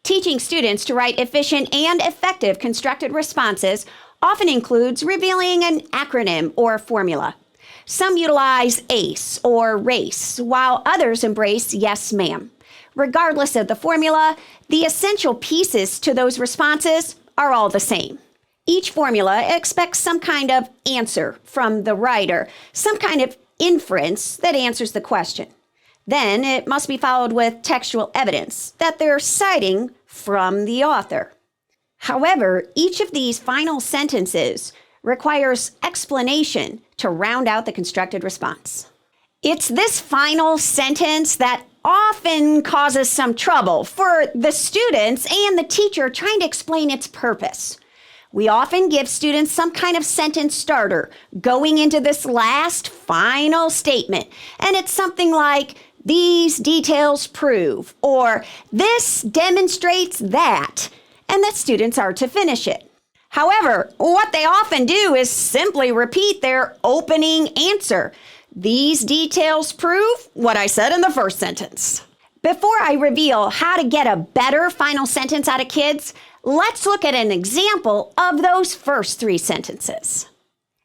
Teaching students to write efficient and effective constructed responses often includes revealing an acronym or formula. Some utilize ACE or RACE, while others embrace yes, ma'am. Regardless of the formula, the essential pieces to those responses are all the same. Each formula expects some kind of answer from the writer, some kind of inference that answers the question. Then it must be followed with textual evidence that they're citing from the author. However, each of these final sentences requires explanation to round out the constructed response. It's this final sentence that often causes some trouble for the students and the teacher trying to explain its purpose. We often give students some kind of sentence starter going into this last final statement, and it's something like, "These details prove," or "This demonstrates that," and that students are to finish it. However, what they often do is simply repeat their opening answer. "These details prove what I said in the first sentence." Before I reveal how to get a better final sentence out of kids, let's look at an example of those first three sentences.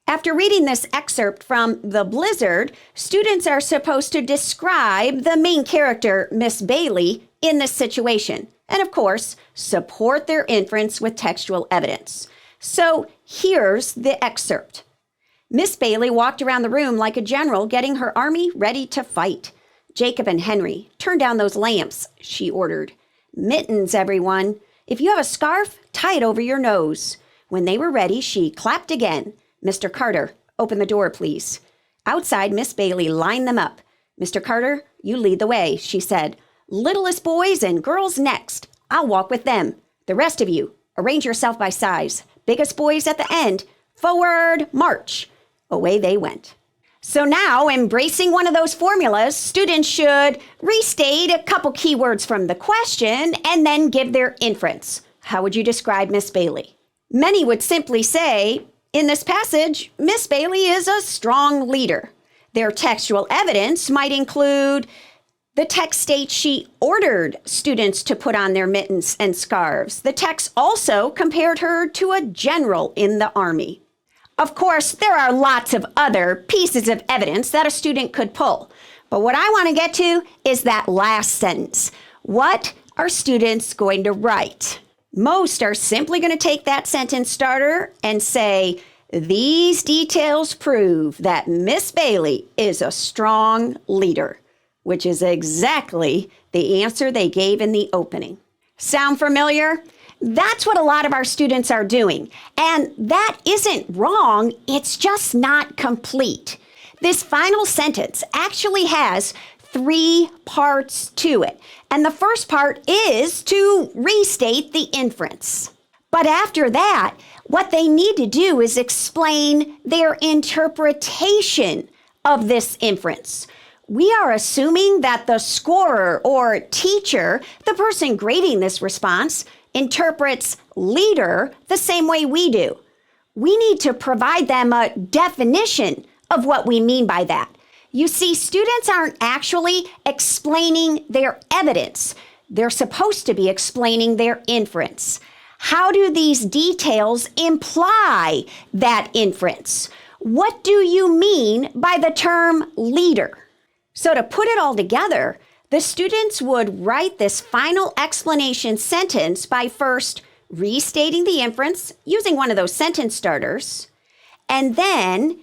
After reading this excerpt from The Blizzard, students are supposed to describe the main character, Miss Bailey, in this situation, and of course, support their inference with textual evidence. So here's the excerpt. Miss Bailey walked around the room like a general getting her army ready to fight. "Jacob and Henry, turn down those lamps," she ordered. "Mittens, everyone. If you have a scarf, tie it over your nose." When they were ready, she clapped again. "Mr. Carter, open the door, please." Outside, Miss Bailey lined them up. "Mr. Carter, you lead the way," she said. "Littlest boys and girls next. I'll walk with them. The rest of you, arrange yourself by size. Biggest boys at the end. Forward, march." Away they went. So now, embracing one of those formulas, students should restate a couple keywords from the question and then give their inference. How would you describe Miss Bailey? Many would simply say, in this passage, Miss Bailey is a strong leader. Their textual evidence might include, the text states she ordered students to put on their mittens and scarves. The text also compared her to a general in the army. Of course, there are lots of other pieces of evidence that a student could pull. But what I want to get to is that last sentence. What are students going to write? Most are simply going to take that sentence starter and say, "These details prove that Miss Bailey is a strong leader," which is exactly the answer they gave in the opening. Sound familiar? That's what a lot of our students are doing. And that isn't wrong, it's just not complete. This final sentence actually has 3 parts to it. And the first part is to restate the inference. But after that, what they need to do is explain their interpretation of this inference. We are assuming that the scorer or teacher, the person grading this response, interprets leader the same way we do. We need to provide them a definition of what we mean by that. You see, students aren't actually explaining their evidence. They're supposed to be explaining their inference. How do these details imply that inference? What do you mean by the term leader? So to put it all together, the students would write this final explanation sentence by first restating the inference using one of those sentence starters, and then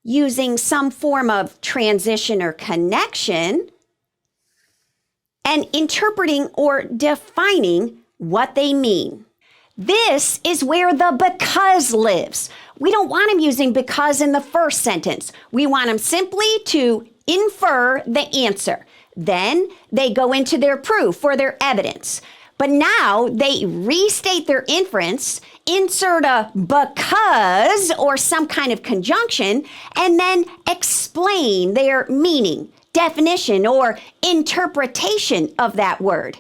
using some form of transition or connection, and interpreting or defining what they mean. This is where the because lives. We don't want them using because in the first sentence. We want them simply to infer the answer. Then they go into their proof or their evidence. But now they restate their inference, insert a because or some kind of conjunction, and then explain their meaning, definition, or interpretation of that word.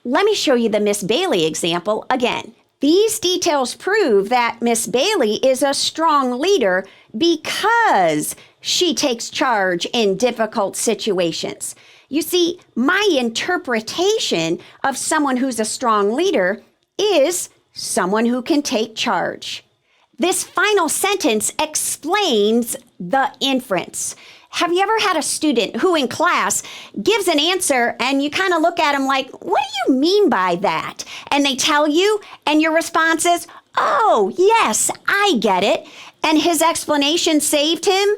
Let me show you the Miss Bailey example again. These details prove that Miss Bailey is a strong leader because she takes charge in difficult situations. You see, my interpretation of someone who's a strong leader is someone who can take charge. This final sentence explains the inference. Have you ever had a student who in class gives an answer and you kind of look at them like, what do you mean by that? And they tell you, and your response is, oh, yes, I get it. And his explanation saved him?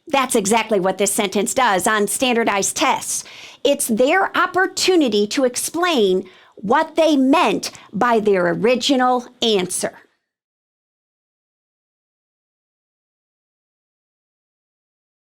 That's exactly what this sentence does on standardized tests. It's their opportunity to explain what they meant by their original answer.